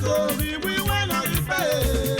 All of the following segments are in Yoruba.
Go, we wanna be fair.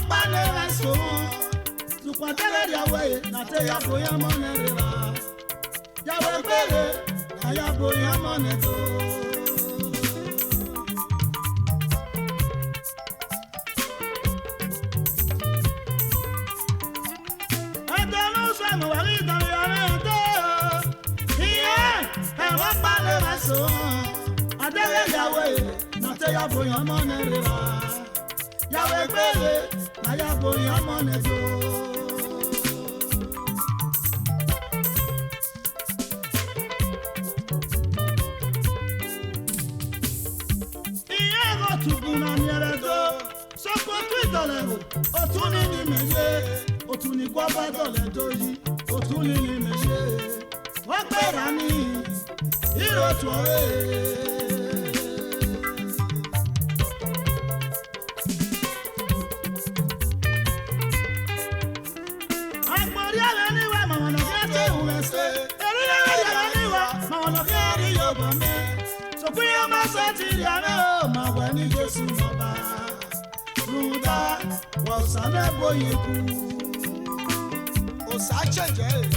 pale reso tukwa tere ya we na te ya boya monera ya we pere na ya boya moneto adonu so mo wari dan ya reto iye e wa pale reso adere ya we na te ya boya monera Yawe pele na ya boya monezo Iye go tubuna nyerezo soko twidolero otuni ni meje otuni kwa badole doji otuni ni meje opera ni iro tuore So we are my satiriano, my when you just know Ruda was an aboyeku. O sacha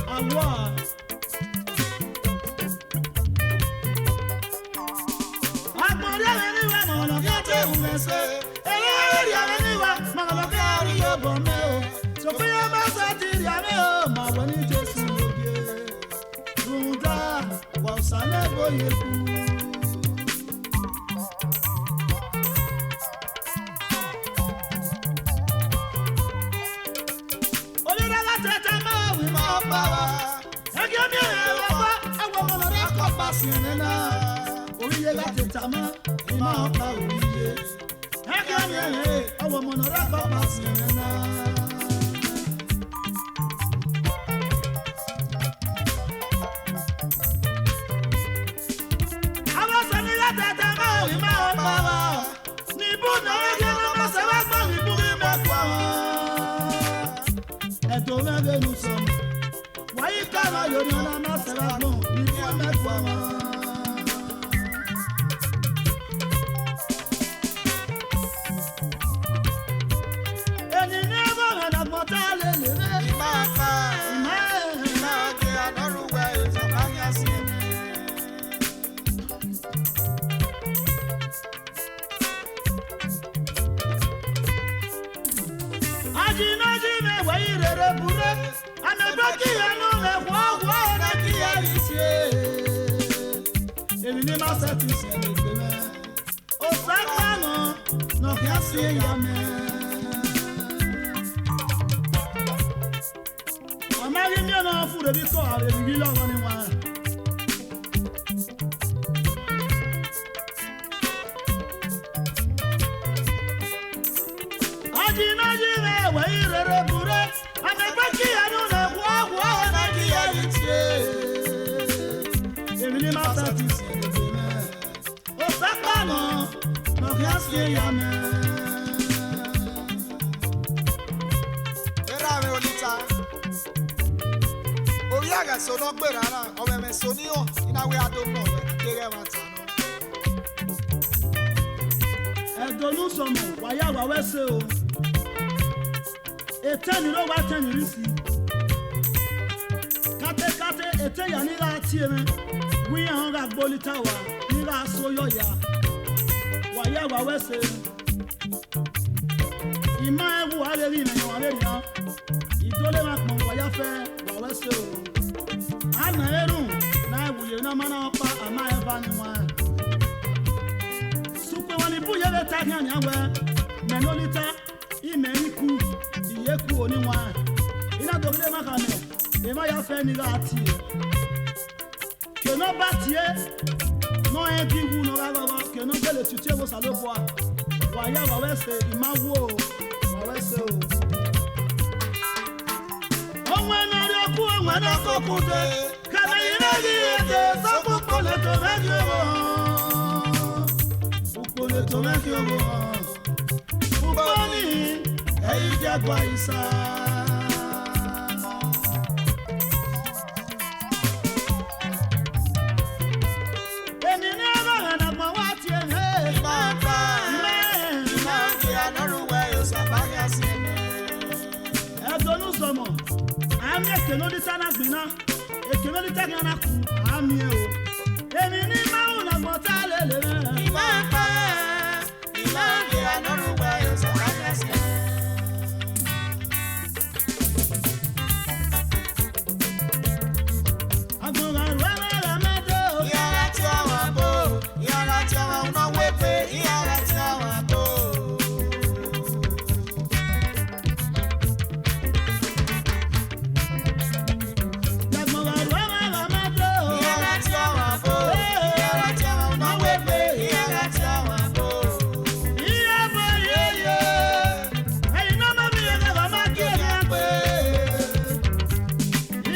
awa. Agbori anywhere, my no get who say. Anywhere, my no carry your bomb. So we are my satiriano, my when you just know Ruda was an aboyeku. Oríye láti tàmá ìmọ̀ ọ̀pá oríye. Ẹgbẹ́ mi ẹ̀rẹ́ ọwọ́ mọ̀nà rákọ̀ bá sí ẹ̀rẹ́ náà. Àwọn sẹ́ni láti tàmá ìmọ̀ ọ̀pá wa. Níbú náà ẹgbẹ́ ló máa ṣe wá gbọ́ níbú rí mẹ́kọ̀ọ́. Ẹ̀dùn mẹ́rin ló sọ. Wáyé kára lórí ọ̀nà máa ṣe wá gbọ́ níbú mẹ́kọ̀ọ́. Ni ma se ti se le gbe me o sa kanu no ya se ya me o ma ri mi na fu re bi ko are bi lo ni wa aji na ji me we ire re bure ame gba ki anu na wo na ki ya ri tie ni ma se ti se no grazie ya me era me olita oyaga so no gbe rara o me so ni o ina we adon no gere mata no edonu so mo wa ya wa we se o eteni ro wa teni risi kate ete ya ni la tie me wi an ga gbolita wa ni la so yo ya Waya wa wese Ima ewu aleri na aleri na Idole ma pon waya fe wa wese o Ana eru na ewuye na mana opa ama eva ni wa Supe wani buye le ta ni awe menolita ime iku iyeku oni wa Ina dogre ma kame e ma ya fe ni lati Ke no batie no e bi wu no la que no le tutie wo salo boa wa ya wa wese imawo wa wese o onwe na ri oku onwe na kokude ka na ire ri ede so pole to meji o pole to meji o uboni eyi je gba isa Yes. somo ami ekenolita na gbina ekenolita gana ku ami o emi ni ma una gbota lele Ima pa ima bi anoruwa eso akase agbora rara mado Yara ti awa bo Yara ti awa una wepe Yara ti awa bo agbora rara mado Yara ti awa bo Yara ti awa una wepe Yara ti awa bo iya bo ye ayi no ma mi ga ma ke na pe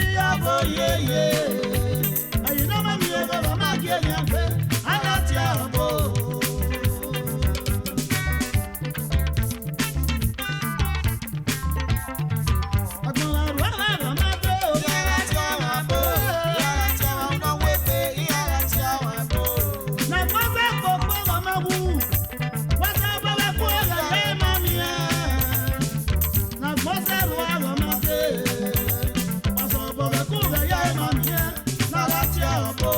iya bo ye ayi no ma mi ga ma ke na pe ala ti abo agbora rara mado Yara ti awa bo Yara ti awa una wepe Yara ti awa bo na gbọ́dọ̀ gbogbo ọmọ wù wọ́n sá bọ́wẹ́ kú ọ̀rọ̀ lé mami ẹ̀ na gbọ́dọ̀ lu àwọn ọmọdé wọ́n sọ bọ́wẹ́ kú ọ̀rọ̀ yẹ mami ẹ̀ nára tí ọ̀ bò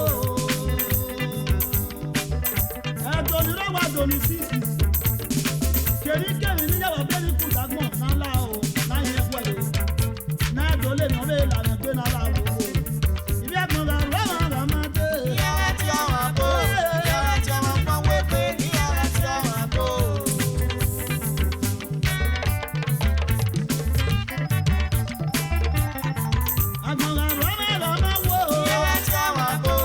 ẹ̀dùn ní lọ́wọ́ àdùn ní sísì kèríkèrí níyàwó bẹ́ẹ̀ ní kùdàgbọ̀n náà lá o náà yẹ kú ẹ̀ náà ẹ̀dùn lè nà bẹ́ẹ̀ lànà gbé náà lá wò ó ìbí ẹ̀gbọ́n rẹ̀ lọ́wọ́ àwọn ọmọdé. Yara ti awa bo Yara ti awa una wepe Yara ti awa bo Agbọ̀nra rọ́rẹ́ lọ́mọ wo. Yara ti awa bo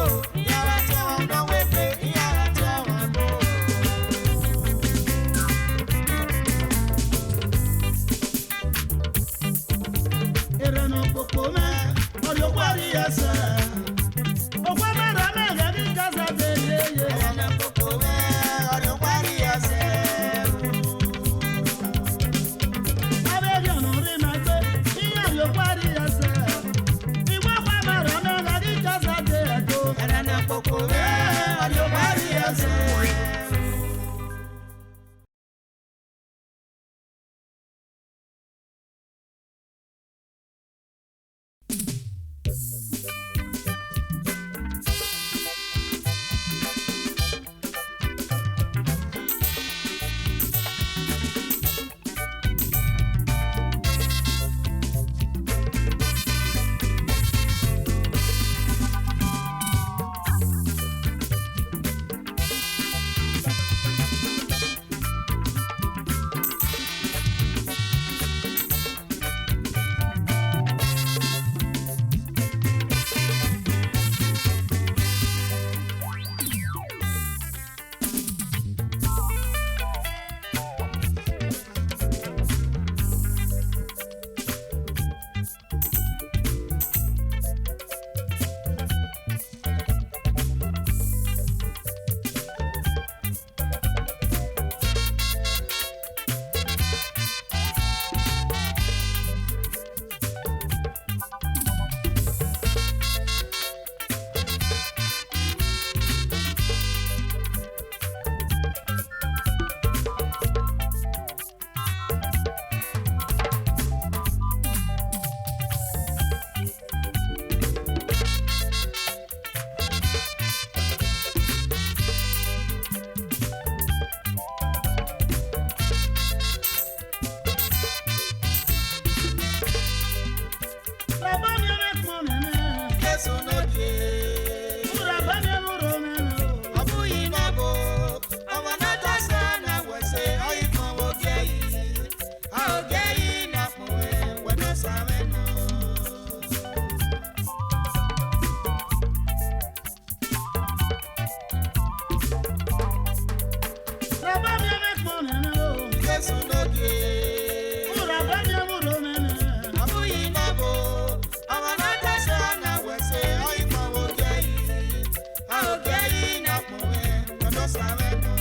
Yara ti awa una wepe Yara ti awa bo Ìrẹ̀nà òpópó mẹ́, ọ̀dọ̀ parí ẹsẹ̀. Òpó mẹ́rin mẹ́rin ní Gaza dé yéye. Ẹ̀rẹ̀nà kòkó mẹ́ ọdún parí ẹsẹ̀ Abẹ́rẹ́ ọ̀nà rí máa gbé, ìyá yóò parí ẹsẹ̀. Ìwọ́ pa mẹ́rin mẹ́rin ní Gaza dé ẹ̀dọ́. Ẹ̀rẹ̀nà kòkó mẹ́ ọdún parí ẹsẹ̀ Bàbá mi ò rẹ̀ pọ̀ mẹ́mẹ́. Jésù n'oge Bàbá mi ò rọ̀ mẹ́mẹ́ o. ọ bụghị n'ọbụ ọnwa na-atasa na wese ọyịkọ oge yi a oge yi na kpụwe wena sawe nọ Bàbá mi ò rẹ̀ pọ̀ mẹ́mẹ́ o. Jésù n'oge Bàbá mi ò rọ̀ mẹ́mẹ́. ọ bụghị n'ọbụ ọnwa na-atasa na wese ọyịkọ oge yi a oge yi na kpụwe wena sawe nọ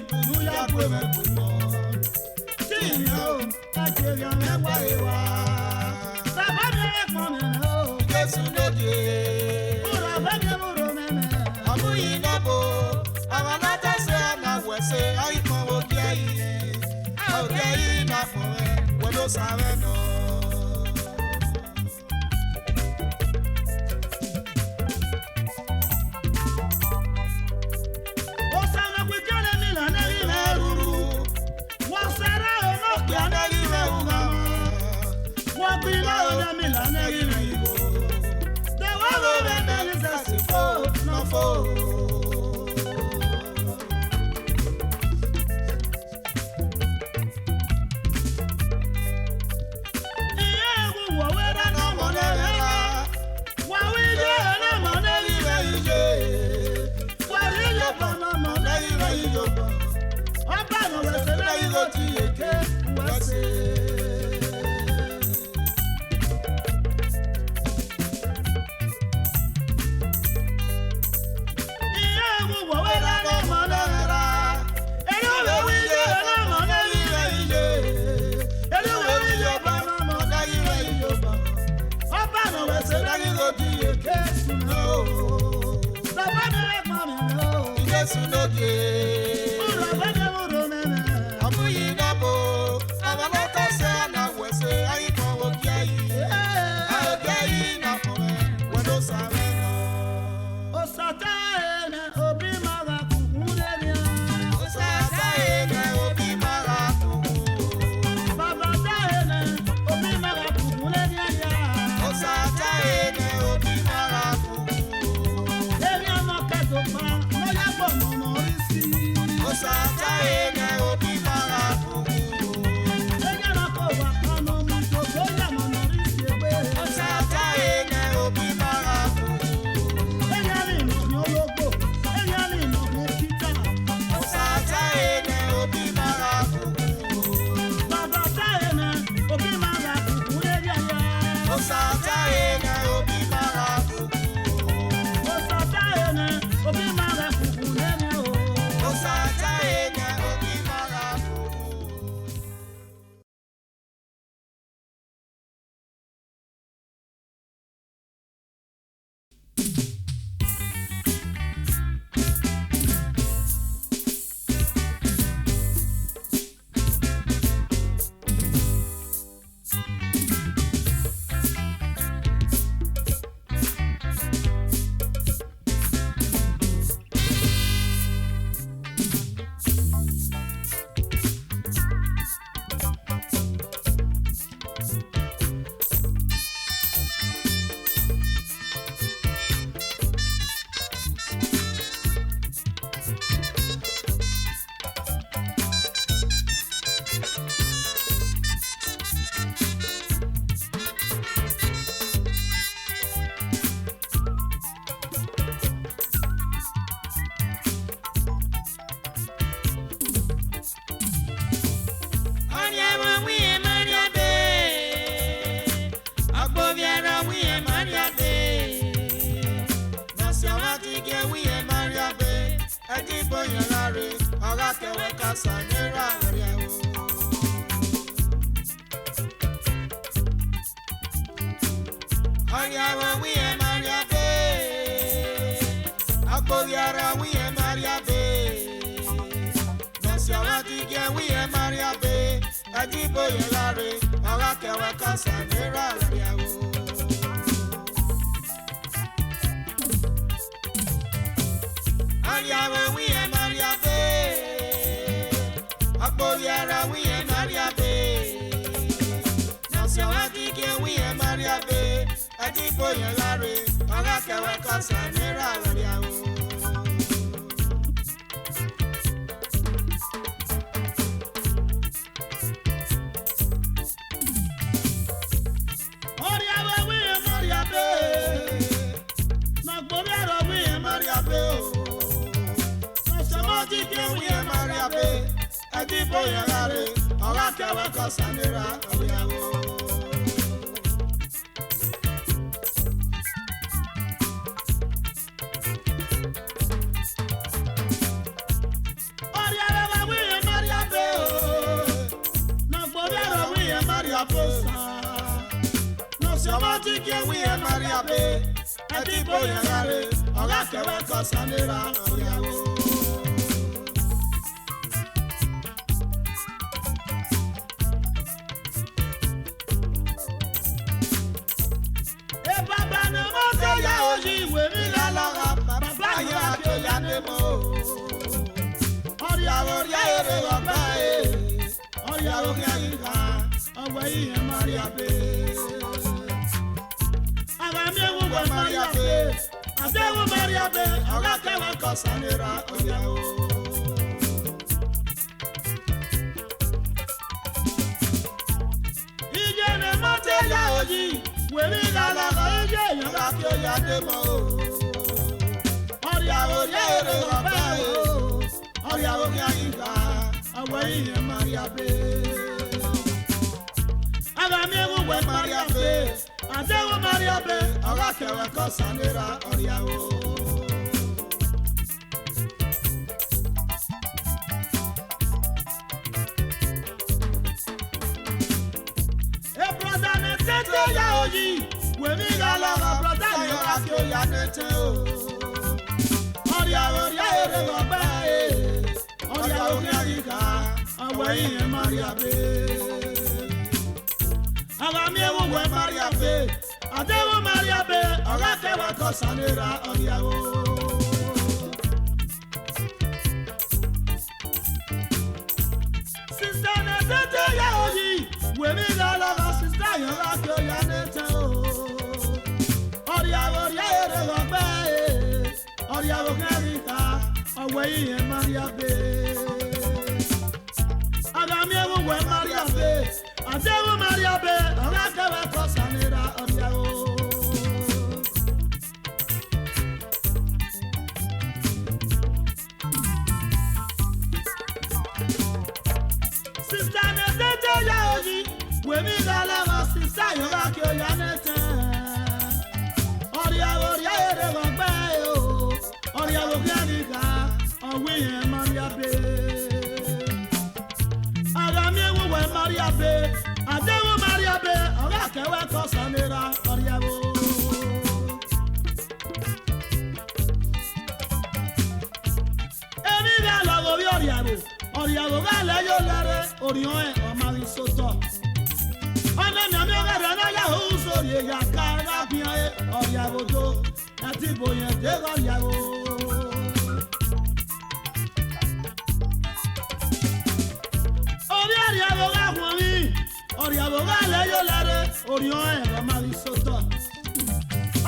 ìdùnnú yá gbé mẹ́kùn mọ́. Tí ìyá o, àjèrè mẹ́wàá ìwà. Bàbá mi ẹ̀pọ̀n mi náà o. Jésù lóde. Múra bẹ́ẹ̀ múra mẹ́mẹ́. Àmúyí náà bò, àwọn alátàsẹ́ ànáwẹ̀sẹ̀ àìkàn òkè yìí. Òkè yìí náà fún ẹ, wọ́n ló sáré náà. Jésù lóde. Àmúyí náà bò, àwọn alátàsẹ́ ànáwẹ̀sẹ̀ àìkàn òkè yìí. Òkè yìí náà fún ẹ, wọ́n ló sáré náà. Osata ene obi mara kukuleria. Osata ene obi mara kuku. Baba ta ene obi mara kukuleria ya. Osata ene obi mara kuku. Eri ọmọ kẹtọ pa lọ́yà bọ̀ mọ̀mọ́ rí sí. Osata ene obi mara kuku. Eri ọmọ kọ wà kánú mi tó tó yà mọ̀mọ́ rí sí ewé. Osata ene obi mara kuku. Eri àrí ìnà ní ológbò. Eri àrí ìnà ní títà. Osata ene obi mara kuku. Baba ta ene obi mara kukuleria ya. Osata ene obi mara kuku. Osata ene obi mara kukuleria o. Osata ene obi mara kuku. Oria wiye Maria be ati boye ngare oga kewe kosanira oriawo e baba no mo se ya oji we mi la loga baba ya ke ya ne mo oriawo ya ere baba oriawo ya ika owe iye Maria be Maria be, adewo Maria be, oga kewe kosanira oriawo. Ije ne mote ya oji, wemi gala ga ije yoga ki oya demo. Oriawo ya ere oba oriawo ya ika, awe iye Maria be. Aga mi ewu we Maria be. Adewo Maria be, oga kewe kosanira oriawo. E brother ne tete ya oji, we mi gala brother ne oga ke ya nete o. Oriawo ya ere gobe, oriawo ya ika, awe iye Maria be. Aga mi ewu we Maria be. Adewo Maria be, oga kewe kosanira oriawo. Sister ne tete ya oji, we mi gala ga sister yoga ke ya nete o. Oriawo ya ere gobe, oriawo kerika, awe iye Maria be. Aga mi ewu we Maria be, adewo Maria be, oga kewe kosanira oriawo. Sister ne tete ya oji, we mi gala ga sister yoga ke ya nete. Oriawo ya ere gobe o, oriawo kerika, awe iye Maria be. Aga mi ewu we Maria be, adewo Maria be, oga kewe kosanira oriawo. Emi ga logo bi oriawo, oriawo ga le yo lere, orion e o ma ri soto. Ona mi ami ga na ya hu sori e ya ka ra bi e oriawo do, ati boye de oriawo. Oriawo ga won mi, oriawo ga le yo lere, orion e o ma ri soto.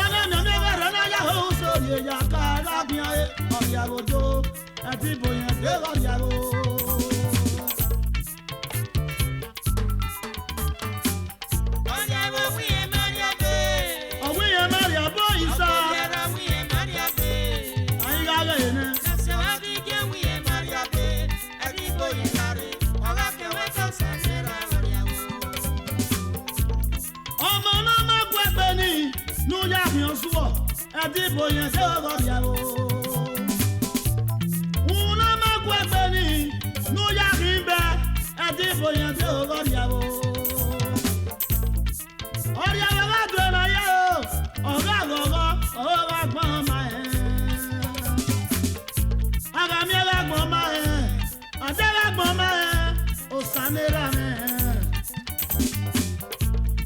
Ona mi ami ga na ya hu sori e ya ka ra bi e oriawo do, ati boye de oriawo. Adibo yen se o goriawo. Una ma gwegbe ni, nu ya rimbe. Adibo yen se o goriawo. Oriawo ga do na ye o, oga gogo, oga gbon ma e. Aga mi ga gbon ma e, ade ga gbon ma e, o sanera me.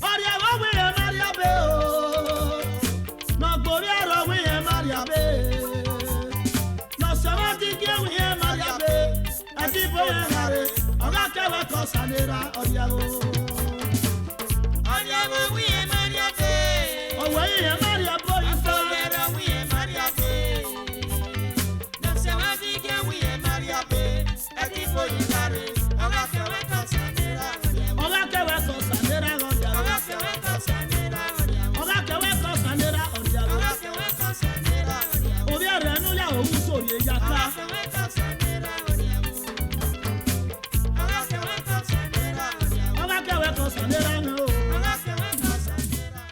Oriawo we Maria be o. Kosanira oriawo. Oriawo wiye Maria be. Owe iye Maria boy so. Oriawo wiye Maria be. No se wa dige wiye Maria be. Ati boye ngare. Oga kewe kosanira oriawo. Oga kewe kosanira oriawo. Oga kewe kosanira oriawo. Oga kewe kosanira oriawo. Oga kewe kosanira oriawo. Obi are nu ya o sori e ya ka. Oga kewe kosanira oriawo. Oga kewe kosanira oriawo. Oga kewe kosanira no. Oga kewe kosanira.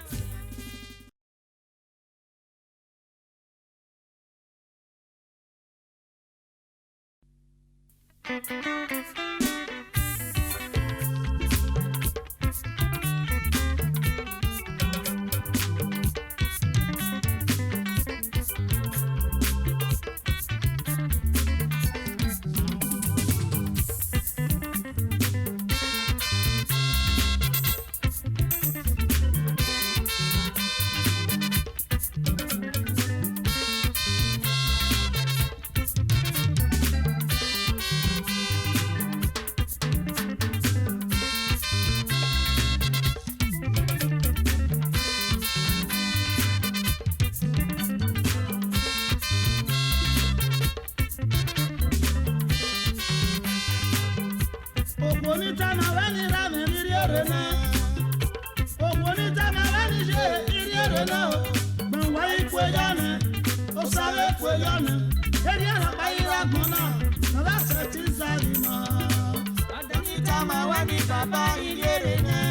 bàbá ìdíyèrè náà.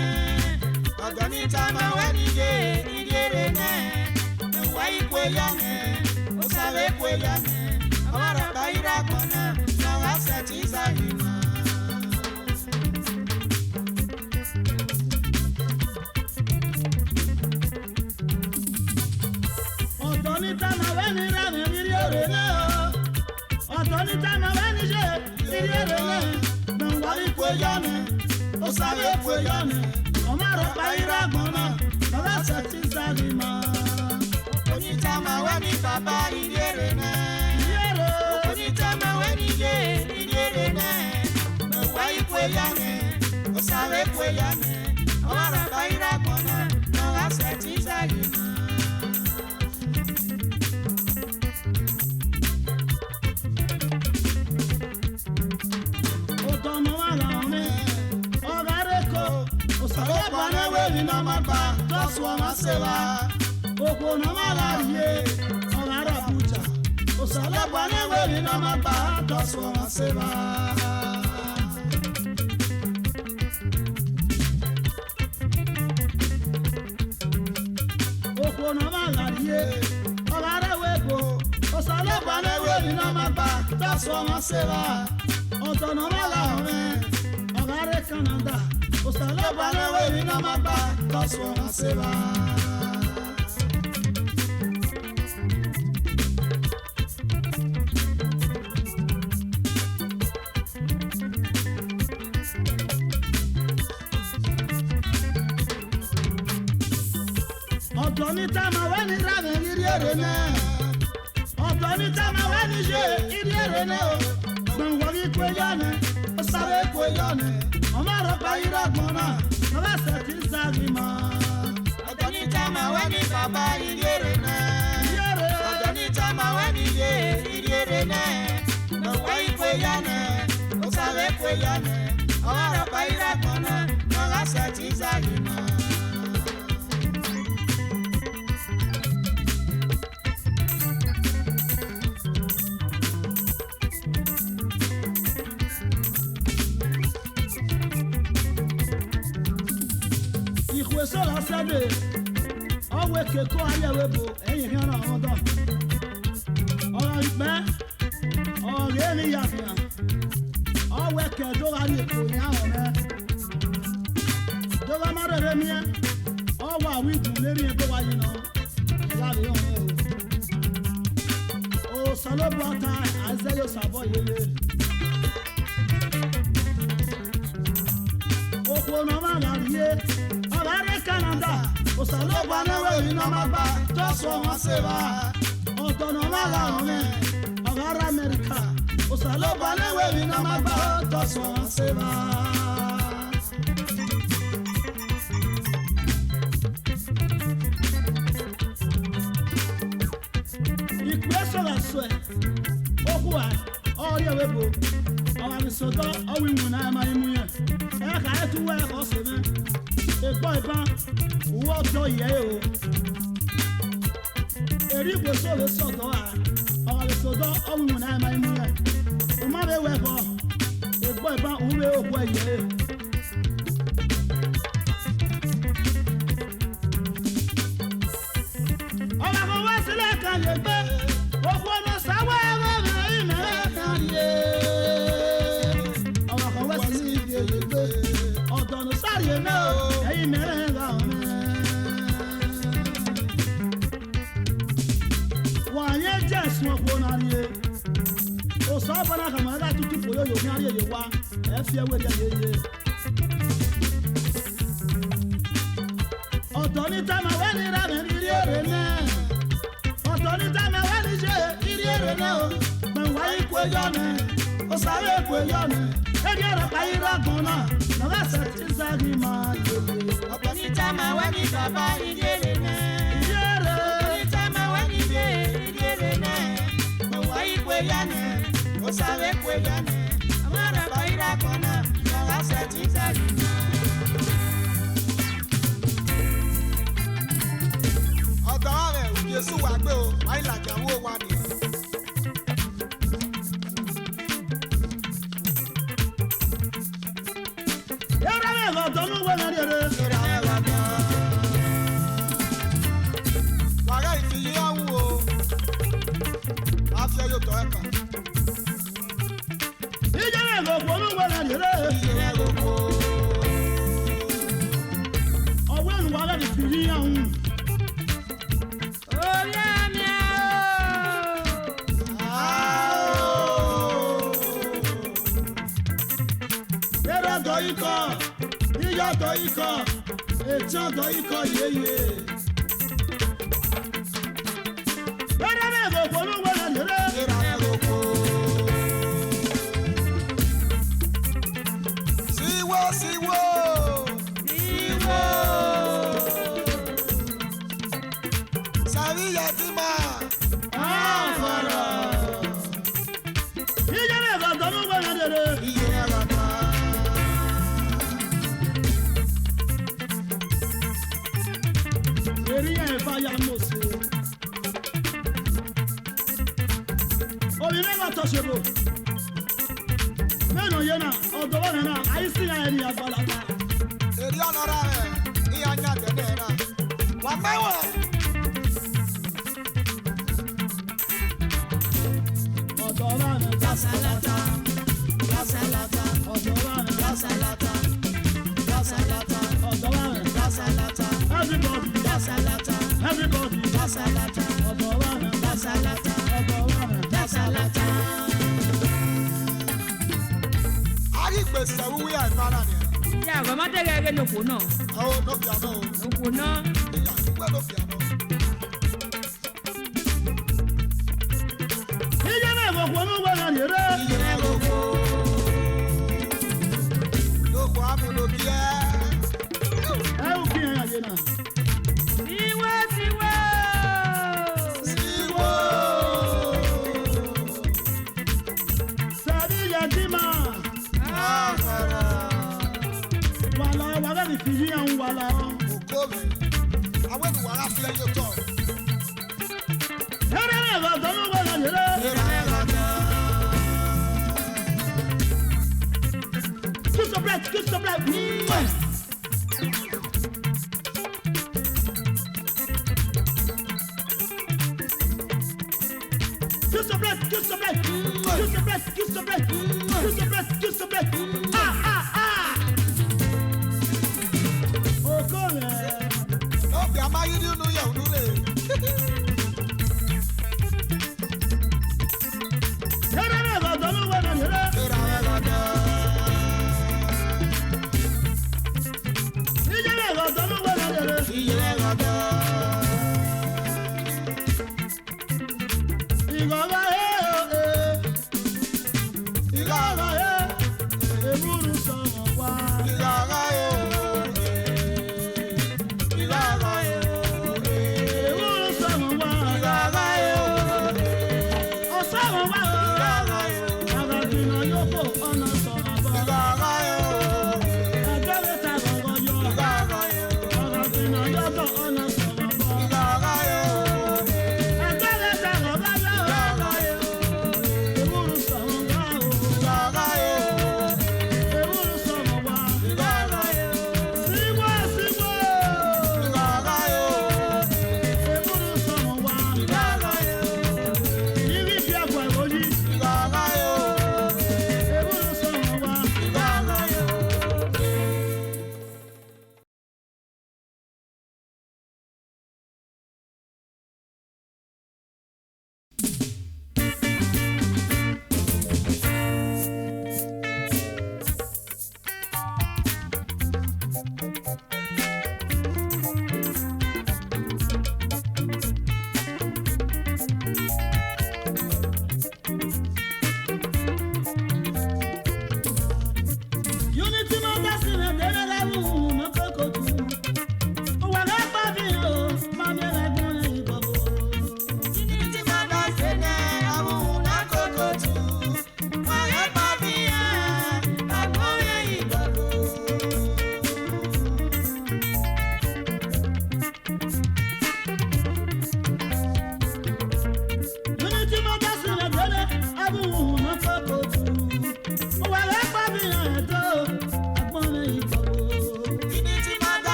Ọ̀dọ̀ ní tàmà wẹ́ níyè ìdíyèrè náà. Ẹ̀wá ìpè yọ̀nà, ó sáré pè yọ̀nà. Àwọn àràbà ìràgbọ̀n náà lọ́wọ́ àṣẹ tí ń sáyé náà. Ọ̀tọ̀ ní tàmà wẹ́ ní ràmì ìdíyèrè náà. Ọ̀tọ̀ ní tàmà wẹ́ ní ṣe ìdíyèrè náà. Ẹ̀wá ìpè yọ̀nà, ó sáré pè yọ̀nà. Ọmọ àràbà ìràgbọ̀n náà lọ́wọ́ àṣẹ tí ń sáyé náà. Onítàmà wẹ́ ní bàbá ìdíyèrè náà. Onítàmà wẹ́ níyè ìdíyèrè náà. Ẹ̀wá ìpè yọ̀nà, ó sáré pè yọ̀nà. Àwọn àràbà ìràgbọ̀n náà lọ́wọ́ àṣẹ tí ń sáyé náà. Oko na malaye, ọ̀gára bùjà. Òsàlọ́gbà náwó ni náà máa bá dọ̀sùn wọn ṣe wá. Oko na malaye, ọ̀gára wego. Òsàlọ́gbà náwó ni náà máa bá dọ̀sùn wọn ṣe wá. Ọ̀tọ̀ na malaye, ọ̀gára Canada. Òsàlọ́gbà náwó ni náà máa bá dọ̀sùn wọn ṣe wá. Ọ̀tọ̀ ní tàmà wẹ́ ní ràmì ìdíyèrè náà. Ọ̀tọ̀ ní tàmà wẹ́ ní ṣe ìdíyèrè náà. Gbọ̀ngbọ̀n ní pé yọ̀nà, ó sáré pé yọ̀nà. Ọmọ àrọ̀pá ìrọ̀gbọ̀n náà, lọ́wọ́ àṣẹ tí ń sáré mọ́. Ọ̀tọ̀ ní tàmà wẹ́ ní bàbá ìdíyèrè náà. Ọ̀tọ̀ ní tàmà wẹ́ níyè ìdíyèrè náà. Ẹ̀wá ìpè yọ̀nà, ó sáré pè yọ̀nà. Àwọn àràbà ìràgbọ̀n náà lọ́wọ́ àṣẹ tí ń sáyé náà. Sọ̀rọ̀ sẹ́dẹ̀ ọ̀wé kẹ̀kọ́ ayẹ̀wé bò ẹ̀yìn hàn án ọ̀dọ́ ọ̀rọ̀ ìpẹ́ ọ̀rọ̀ èmi yàfihàn ọ̀wé kẹ̀dọ́ wa ní èkó ní àwọn ọ̀rẹ́ dọ́gba má rẹ̀ rẹ̀ miẹ́ ọ̀wọ́ àwọn ìdùn lérí ẹgbẹ́ wa yìí nà láàrin ọ̀rẹ́ o sọlọ́bù ọ̀tá àìsẹ́ yóò sàbọ̀ yẹlẹ. Oko náà má láàyè ọ̀gára Canada. Òsàlọ́gbà náwó yìí náà máa bá tọ́sọ̀ wọn ṣe wá. Ọ̀tọ̀ náà má la ọ̀rẹ́ ọ̀gára Amẹ́ríkà. Òsàlọ́gbà náwó yìí náà máa bá tọ́sọ̀ wọn ṣe wá. Ìpè sọ̀rọ̀ sọ̀ ẹ̀ okwu à ọ̀rẹ́ ìwé bò ọ̀gárisọ̀tọ̀ ọ̀wìn wù náà máa ń mú yẹn. Ẹ̀ kà ẹ̀ tún wẹ̀ ọ̀sẹ̀ mẹ́. Ẹ̀gbọ́n ìbọn owó ọ̀dọ́ yẹ o. Èrí ìgbésọ̀ lè sọ̀tọ̀ à ọ̀gárisọ̀tọ̀ ọ̀wìn wù náà máa ń mú yẹn. Ọmọ bẹ wẹ̀ bọ̀ ẹ̀gbọ́n ìbọn òun bẹ òkú ẹ̀yẹ. Ọmọ kan wá sílẹ̀ kan lè gbé òkú ọ̀nà sáwọ́ ẹ̀rọ rẹ̀ ìmẹ̀rẹ̀ kan yé. Ọmọ kan wá sílẹ̀ ibi èyí gbé ọ̀dọ̀ ọ̀nà sáré náà ẹ̀yìn mẹ́rẹ̀ rà ọ̀rẹ́. Wọ́n àyè jẹ́ ẹ̀sùn ọ̀pọ̀ náà ni e. Òsò ọ̀bọ̀nà kàmọ́ ẹ̀dá tuntun fòyó yòó ní àríyè wá ẹ̀ fi ẹwé rẹ̀ yéye. Ọ̀tọ̀ ní tàmà wẹ́ ní ràmẹ́ nírí èrè náà. Ọ̀tọ̀ ní tàmà wẹ́ ní ṣe nírí èrè náà. Gbẹ̀wá ikú yọ̀nà, ó sáré ikú yọ̀nà. Ẹbí ọ̀rọ̀ pa irọ́ gan náà, lọ́wọ́ àṣẹ tí ń sáré máa yẹlẹ. Ọ̀tọ̀ ní tàmà wẹ́ ní bàbá ìdíyèrè náà. Ọ̀tọ̀ ní tàmà wẹ́ ní ìdíyèrè náà. Gbẹ̀wá ikú yọ̀nà, ó sáré ikú yọ̀nà. Àwọn àràbà ìràgbọ̀n náà lọ́wọ́ àṣẹ tí ń sáré náà. Ọ̀dọ́ rẹ̀ Jésù wà gbé o, wáyé làjàwó wa ni. Yàrá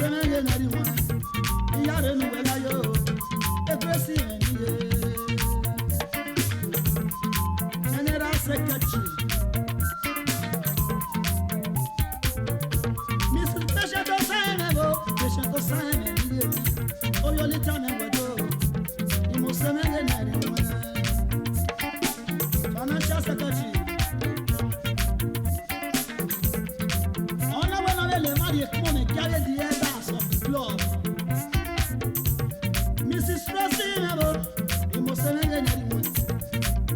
semenge na ri wọn iya re nu wela yo egresi eniye general secretary Mr. Patient to sign eniye oyolita me wedo imo semenge na ri wọn financial secretary come and carry the elders of the club. Mrs. Frosty Nabo, you must have anyone.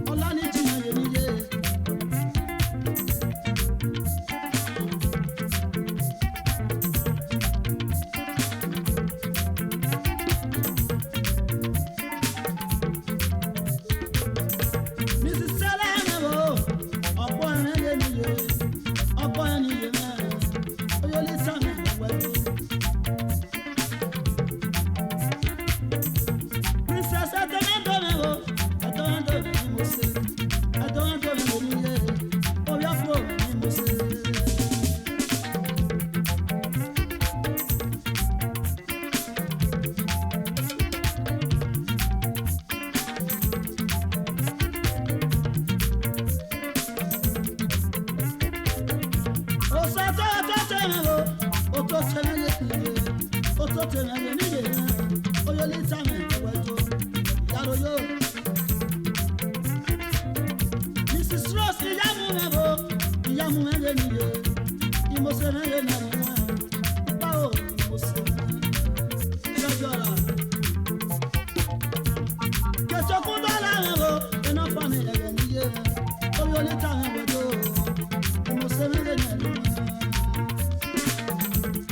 All I need to know is Mrs. Sala Nabo, a boy and a boy and Princess, I don't know. Oh, your phone, Mrs. Ross,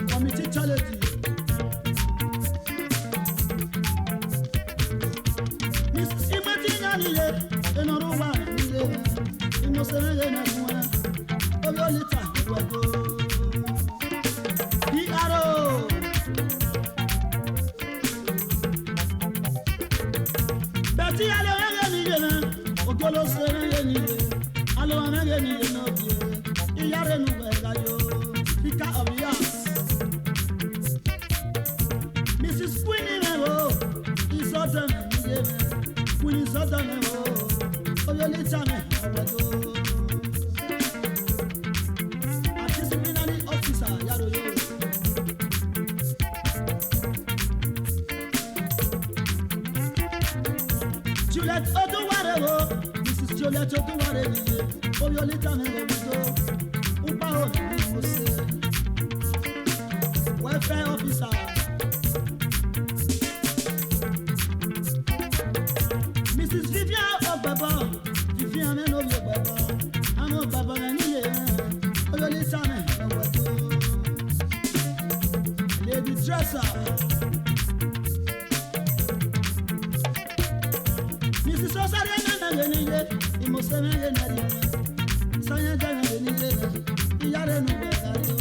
committee charity. Mrs. Imatina niye, enoruwa niye, imosemege na mwa, oyolita wedo. Diaro. Beti alo ege niye na, ogolo serege niye, alo ege niye no biye, iyare nuwega yo, Speaker of the House. Mrs. Queenie Mewo, is other Queen is other Mewo, Oyolita Mewo. A disciplinary officer, Yaroyo. Juliet Oduwarewo, Mrs. Juliet Oduwarewo, Oyolita Mewo, Upa Mose, welfare officer. Mrs. Vivian Obaba, Vivian and Obaba, I'm Obaba and Ye, Oyolita Mewo, Lady Dresser. Mrs. Osariana Naniye, Imoseme Naniye, Sayana Naniye, Yare Nubegayo,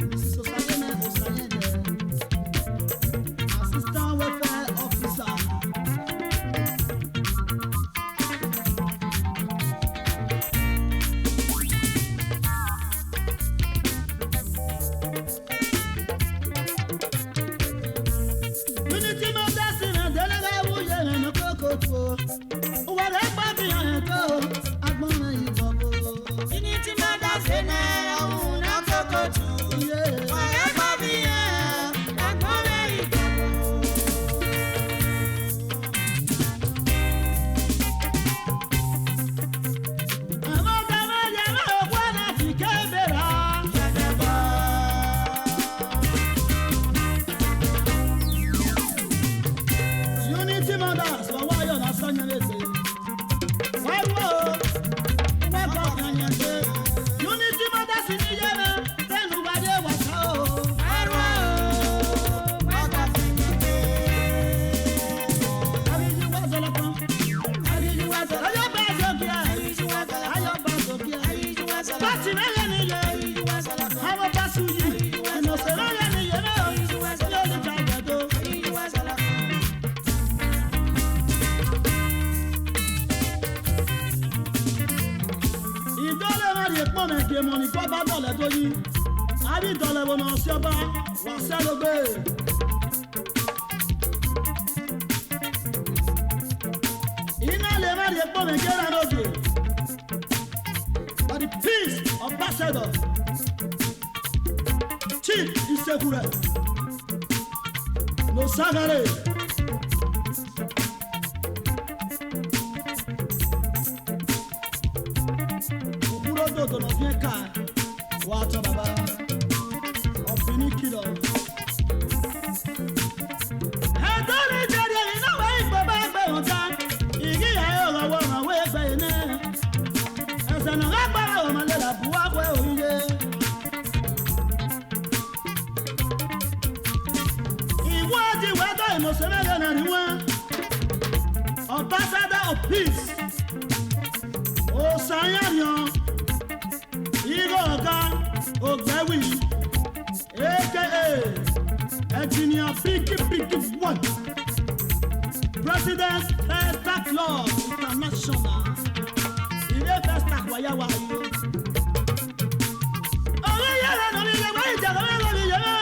Mrs. Osariana Osayede, Assistant Welfare Officer. Unity Mothers in a Delaware, and a cocoa. What a baby I go, I'm gonna eat bubble. Unity Mothers in a cocoa. Yeah. What a baby I'm gonna eat bubble. I'm a damn one I think I better. Unity Mothers, but why you're not son of it? Why, Unity Mothers in the year, then nobody was home. I mean, you was all upon. I mean, you was all your bad joke. I your bad joke. But in any how about you? And no ceremony, you know, you're the driver. Ìdọ́lẹ̀ máa lè pọ̀ mẹ́kẹ́ mọ́ ní kọ́bá dọ̀lẹ́ tó yí. Abi dole bono sioba wa selobe. Ina le mari epo me gera noje. But the peace of ambassador Chief Isekure no sagare. Ukurodo no bien ka wa to baba ofini kilo. Adore jere ina wa igbo ba gbe wonta igi ya yo wa ma we gbe ina. Ese no gba o ma le la buwa we oye. Iwadi wedo imo semele na niwa. Ambassador of peace. O Sayarion Igoga Ogbewi aka Engineer Biggie One President Festa Club International Ile Festa waya wayo Oye yara no le wa ija ko le yara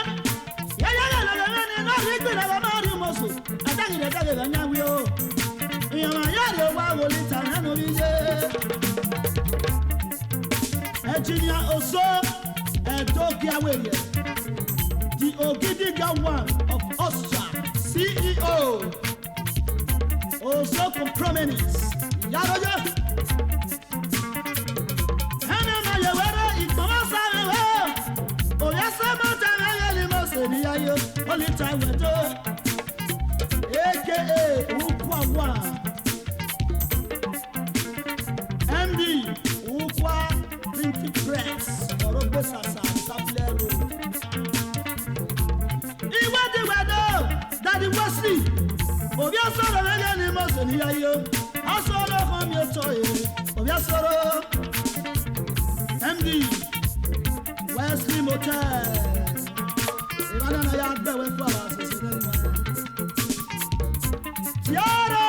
yara ni no ri gbe la ma ri moso adagi le dage nya wi o Iyan yare wa wo li ta no ri ye Engineer Oso Edogiaweye, the Ogidiga One of Austria, CEO. Oso Compromise, Yaroyo. Hanama Yawara, Ikbama Oyasa Montana Yalimose, Niayo, only time we do. AKA Ukwa MD Ukwa Press, Orobo Sasa, Saplero. Iwadi Wado, Daddy Wesley. Obi asoro mele ni mo se ni ayo. Asoro kan mi to e. Obi asoro. MD Wesley Motel. Irana na ya gbe we fún ara se se ni wa. Tiare!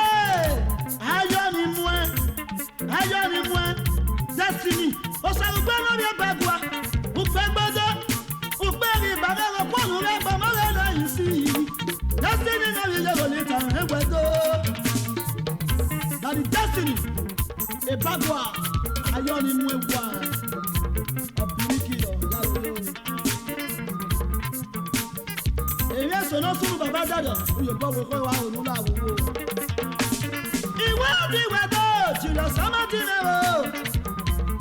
Ayo ni mu e. Destiny. Osarugbe no bi gbagwa. Ugbegbodo. Ugberi babero kwonu re gbamole na yisi. Destiny no bi le golita egwedo. That is destiny. E bagwa. Ayo ni mu ewa. Obirikilo yaro. Ewe so no suru baba dado. Uyo gbo we ko wa onu la wo. Iwe bi wedo. Chilo sama dinero.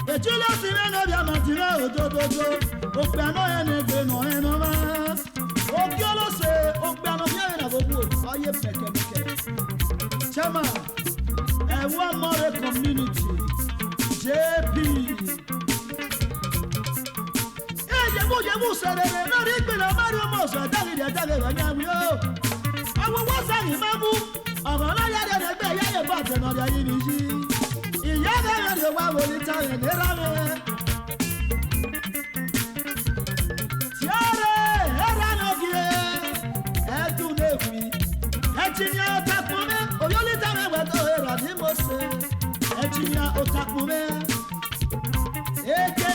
Ejula si me no bia matira odododo o pe ano ene gbe no eno ma o kiolo se o pe ano bia na bobu aye peke chama one more community JP je bu se de no ri gbe na mari mo so dagi ba nya wi o awo wa sa ni mabu ọ̀rọ̀ la ya de gbe ya ye ba te no ya yi ni ji iya ga de wa wo ni ta ye ni ra me tiare era no gie e tu ne wi e tinya ta ku me o yo ni ta me we to era ni mo se e tinya o ta ku me aka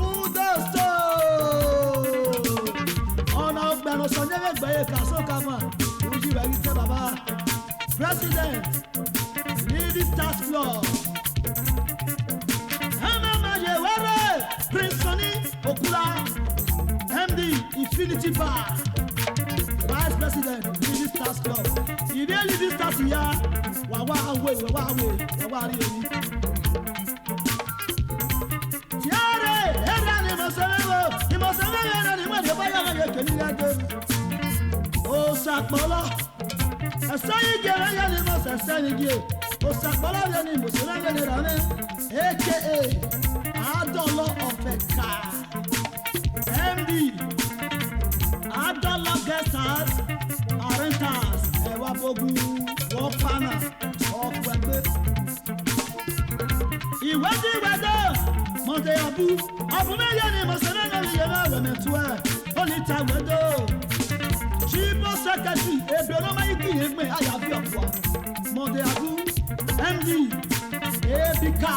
Udosto ona ogba no so ne gbe ye ka so ka ma uji wa ite baba President Ladies Task Force Prince Sonny Okula, MD Infinity Bar, Vice President Ladies Task Club. If you leave this task here, wawa away. Tiare, everyone ni moselewo na ni mo de baya ma ye keni yage. O sakpolo, esayi gere ya ni mo sesayi ge. O sakpolo ya ni mo selewo ni rame, AKA Adolo of a car. MD Adolo guest house, renters, Ewabogu, Wopana, of Webe. Iwadi Wedo, Monte Abu, Abumeyani, Mosenana, Yema, Wemetua, Onita Wedo. Chibo Secretary, Eberoma Iki, I have your one. Monte Abu, MD, Ebika.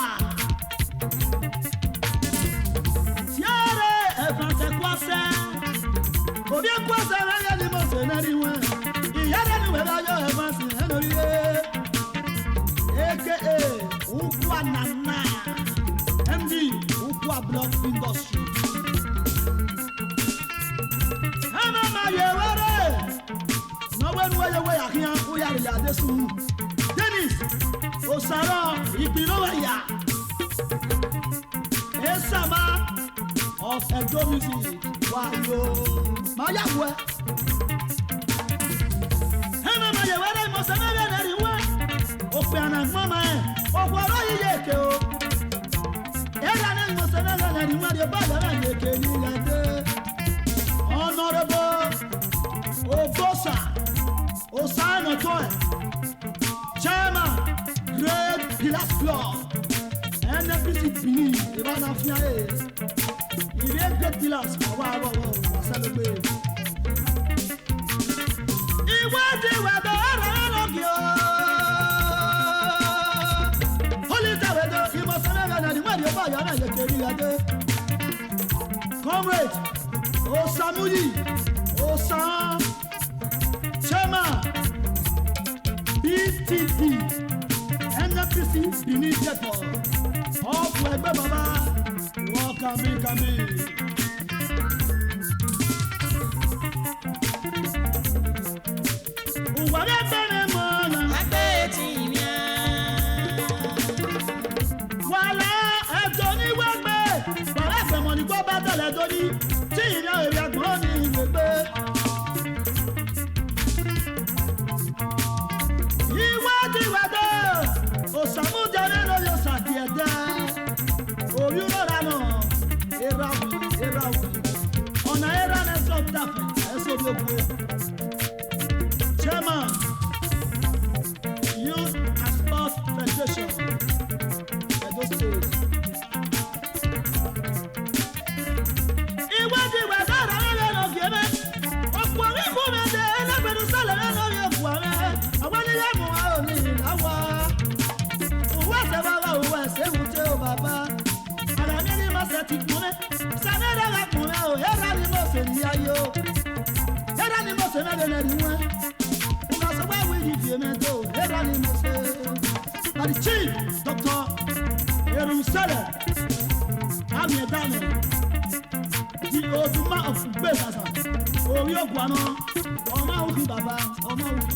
Evante kwase Obi kwa sara ya ni mo se na ri won. Iya da ni we ba yo e ma si e lori e. AKA Ukwa Nana. MD Ukwa Block Industry. Ana ma ye were. No we we akian o ya ri ade su. Dennis Osaro Ipilowa ya. Esama of Edo Music. Wayo Maya we. Ana ma ye were mo se na na ri we. Ope ana mama e. Ogboro yeke o. Era na mo se na na ri we de ba ya yeke ni lade. Honorable Obosa Osano Toy Chairman Great Pillars Club NFPC Bini Ibana Fiae Il est Great Pillars Wow celebrate Iwadi wado ararogyo Holita wado Imosana na ni wadi oba ya na yekeri ade Comrade Osamuyi Osan Chairman BTD NFPC Benin Depot Ọ̀pọ̀ ẹgbẹ́ bàbá wọ́n kàmí. Ìwádìí bẹ̀rẹ̀ mọ́ ọ̀nà. Ẹgbẹ́ ti yẹn. Wàhálà ẹ̀jọ̀ ní wẹ́gbẹ́. Bàbá àgbẹ̀mọ̀ ní gbọ́ bá tẹ̀lé tó ní. Tí ìrìn èrè àgbọ̀n ní ìwé gbé. Ìwádìí wẹ̀dọ̀. Òsàmú jẹ́rẹ́ lórí òsàdì ẹ̀dá. Orí lọ́ra náà. Erawu. Ọ̀nà era náà sọ dàfẹ́. Ẹ̀sọ́ bí okùn. Chairman Youth and Sport Federation. Edo State. Ìwádìí wẹ̀dọ̀ rẹ̀ lọ́rọ̀ gẹ̀rẹ́. Ọ̀pọ̀ orí ìfúnmi ẹ̀dẹ̀ ẹlẹ́gbẹ̀rún sálẹ̀ lórí òkú ààrẹ. Àwọn onílé mú wa ò ní ìláwọ̀. Òwú ẹ̀sẹ̀ bàbá òwú ẹ̀sẹ̀ wùjẹ́ ò bàbá. Àlàní ni mo ṣe ti kúnlẹ̀. Sàmẹ́rẹ́ rẹ̀ kúnlẹ̀ o. Ẹ̀rọ ni mo ṣe ní ayé o. Ẹ̀rọ ni mo ṣe mẹ́rin ẹ̀rí wọn. Ìgbà sọ pé wíìlì fi èmi tó. Ẹ̀rọ ni mo ṣe. Bàdí Chief Dr. Erusele Ami Edame. The Oduma of Gbèsàsà. Orí ògùn àná. Ọmọ òkè bàbá. Ọmọ òkè.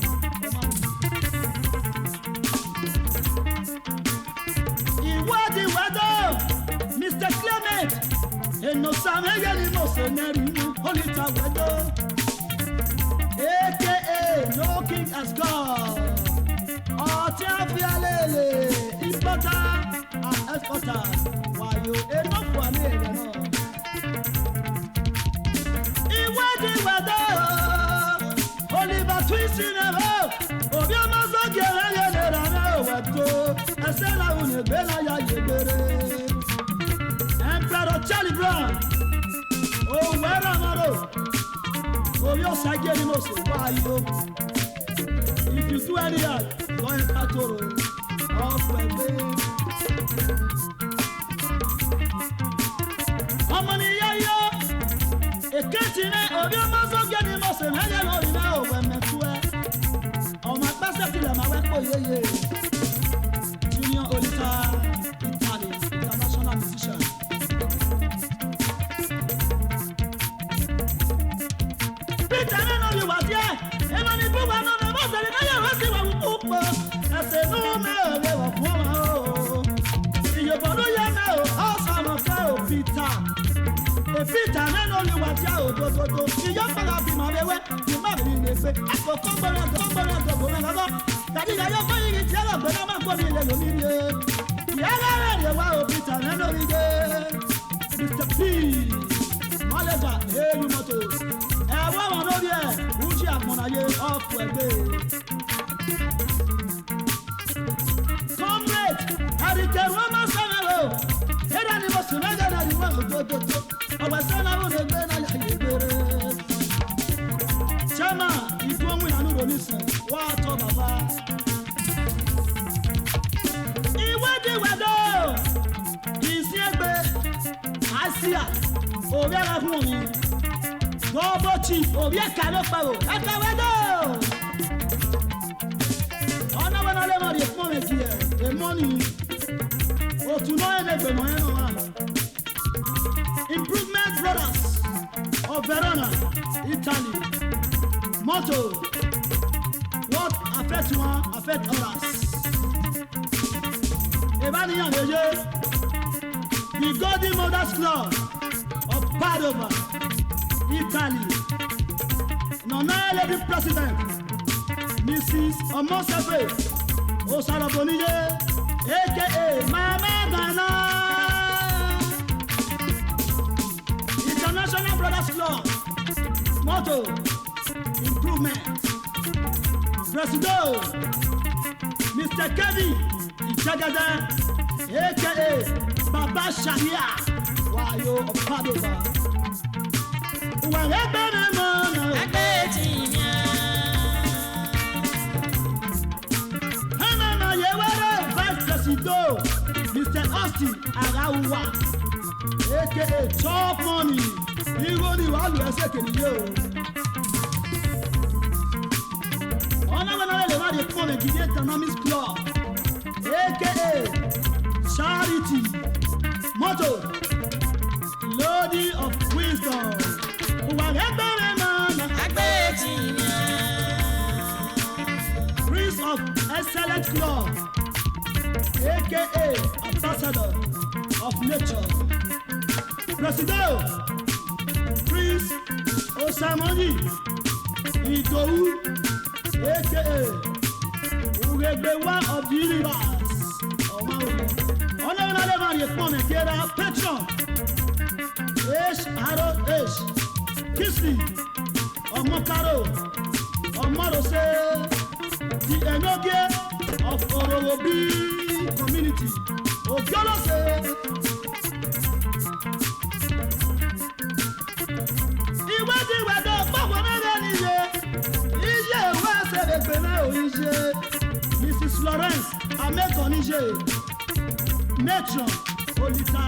Ìwádìí wẹ́dọ̀ Mr. Clement Enosam Eyeli Moseneri Olita wẹ́dọ̀ AKA No King as God Ọtí Afialele Importer and Exporter Wàyò Enofu Alẹ́ rẹ̀ náà. Ìwádìí wẹ́dọ̀ Oliver Twisi Nero Obi ọmọ sọ́kì ẹ̀rẹ́yẹ lẹ́ra náà wẹ̀dọ̀ ẹsẹ̀ làwọn ègbé náà yà yẹgbẹrẹ. Emperor Charlie Brown Owero Amaro Oyo Sageri Mose Wayo. If you do any hard, go enter Toro. Ọ̀pọ̀ ẹgbẹ́. Ọmọ ni yáyọ. Èkejì náà orí ọmọ Sageri Mose mẹ́yẹ lórí náà òwe mẹ́tú ẹ. Ọmọ apẹ́sẹ̀ tilẹ̀ máa wẹ́pọ̀ yéye. Junior Olita Italy international musician. Peter nínú ìwà díẹ̀, èèmọ̀ ní búwa náà ní bọ́sẹ̀ ní náà yàrá sí ìwà púpọ̀. Ẹsẹ̀ inú mẹ́rẹ̀ wọ̀ fún wọn o. Ìyẹ̀bọ̀ ló yẹ mẹ́ o, ọ̀sán ọ̀nà fẹ́ o Peter. Peter nínú ìwà díẹ̀ òdodo. Ìyá pẹ̀lú àbímọ wẹ́wẹ́, ìmọ̀ mi lè pe. Àkókò gbọ́dọ̀ lọ́wọ́. Tàbí ìyá fún yìí tí ẹ̀rọ gbọ́dọ̀ máa ń kó mi lè lómi ní e. Ìyá rẹ̀ rẹ̀ wá o Peter nínú ìdè. Mr. P. Mọ́lẹ́jà Èlú Motors. Ẹ̀wọ́ wọn lórí ẹ̀ Wújí Àpọ̀nayé ọ̀pọ̀ ẹgbẹ́. Comrade Àdìjẹ̀rù ọmọ sọ́nà o. Ẹ̀dá ni mo sùn lẹ́jọ́ náà ni wọ́n kò tó. Ọ̀pọ̀ sọ́nà ló lè gbé náà yà yé gbére. Chairman ìfowópamọ́ ìyànú ronú sàn wá tọ́ bàbá. Ìwádìí wẹ̀dọ̀ ìsín ẹgbẹ́ Àsíà òwe ara fún mi. Bobochi, Obia Kalopao, Akawado. On a one of the moment here, the money. Oh, to know Improvement Brothers of Verona, Italy. Motto: what affects one, affects others. Evania the Golden Mothers Club of Padova, Italy. Nona Lady President, Mrs. Omosefe Osalobonije, aka Mama Dana. International Brothers Club. Motto: improvement. Presido, Mr. Kevin Ijagada, aka Baba Sharia, Wayo of Padova. Hanana Yewere, Vice Presido, Mr. Austin Arawa, aka Top Money. Ironi Walu Esekeniyo. The Economics Club, aka Charity. Motto: Lady of Wisdom. Prince of Excellent Club, aka Ambassador of Nature. President Prince Osamoni Idowu, aka one of the universe. Patron H. Kisley Omokaro Omorose, the Enoge of Orowobi community. Ogiolose Iwadi Wedo Mrs. Florence Amekonije, Matron Olita,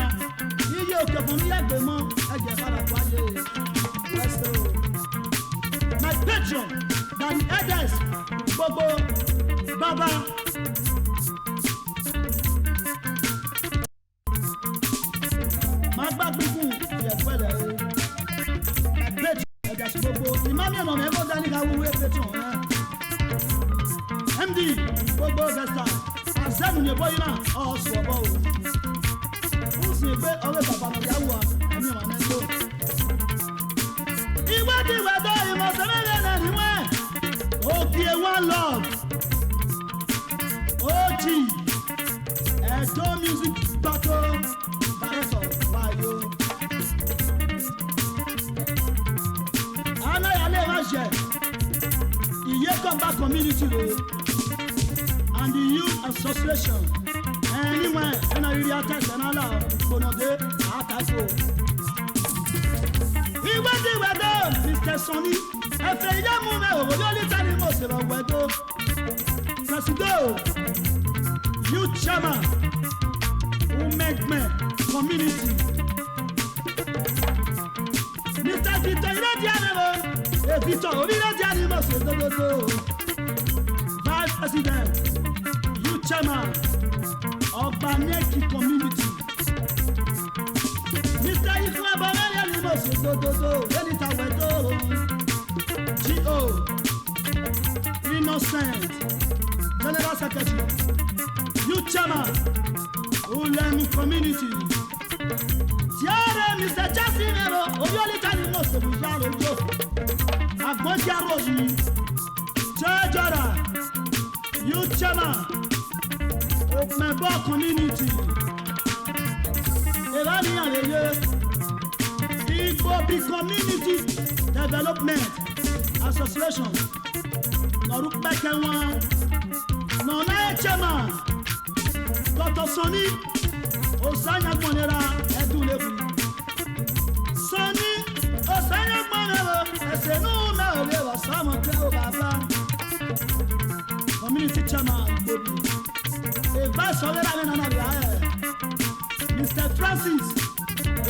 Iye Okeboniyagbomo, Egefarapwaye. My patron, Daddy Edes, Bobo, Baba. Magba Kuku, Yekwele. My patron, Edes Bobo. Imami Mama Ebo Dani Kawuwe patron. MD, Bobo Vesta, Azanu Neboyina, or Swabo. Who's the way always about Yawa, and you are Nando. Iwadi Wado, you must have anywhere. Okay, one love. OG, Edo Music Battle, Director, Bayo. Anna Yale Raje, Iyekamba Community. And the Youth Association. Anyway, and I really attach and allow Bonode Ataso. He went the weather, Mr. Sonny. After a young woman, we only tell him most of the weather. Presido, Youth Chairman, who make me community. Mr. Victor, Victor, Vice President. Chairman of Baneki community. Mr. Ikwa Banaya Limos, Elita Wedo, G.O. Innocent, General Secretary, Youth Chairman, Ulem community. Tiare, Mr. Jasinero, Oyolita Limos, Bujaro, Agboja Roji, Jajara, Youth Chairman. Member community. Irani Aleye, Igbo Community Development Association. Noruk Bekenwa, Nona Chairman, Dr. Sonny Osanya Monera Edulebu. Sonny Osanya Monera, Esenu na Olewa Samote Obaba. Community Chairman, Bobi. Mr. Francis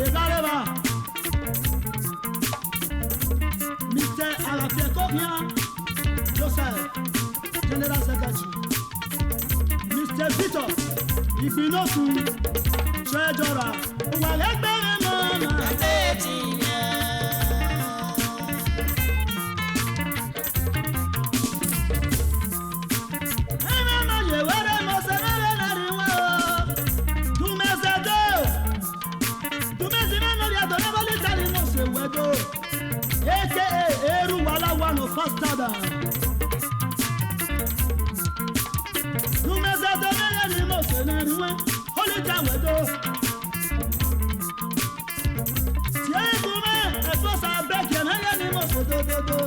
Egaleva, Papier Cogna, Joseph, General Secretary. Mr. Victor, Ibinoku, Treasurer, Uwalegbere Mama. AKA Eru Wala one of Fastada. Numeza donere ni mo se na ruwe, holy jawedo. Tie gume, efosa beke na ni mo so do.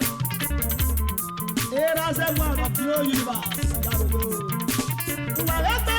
Era ze one of your universe. Jawedo. Uwalete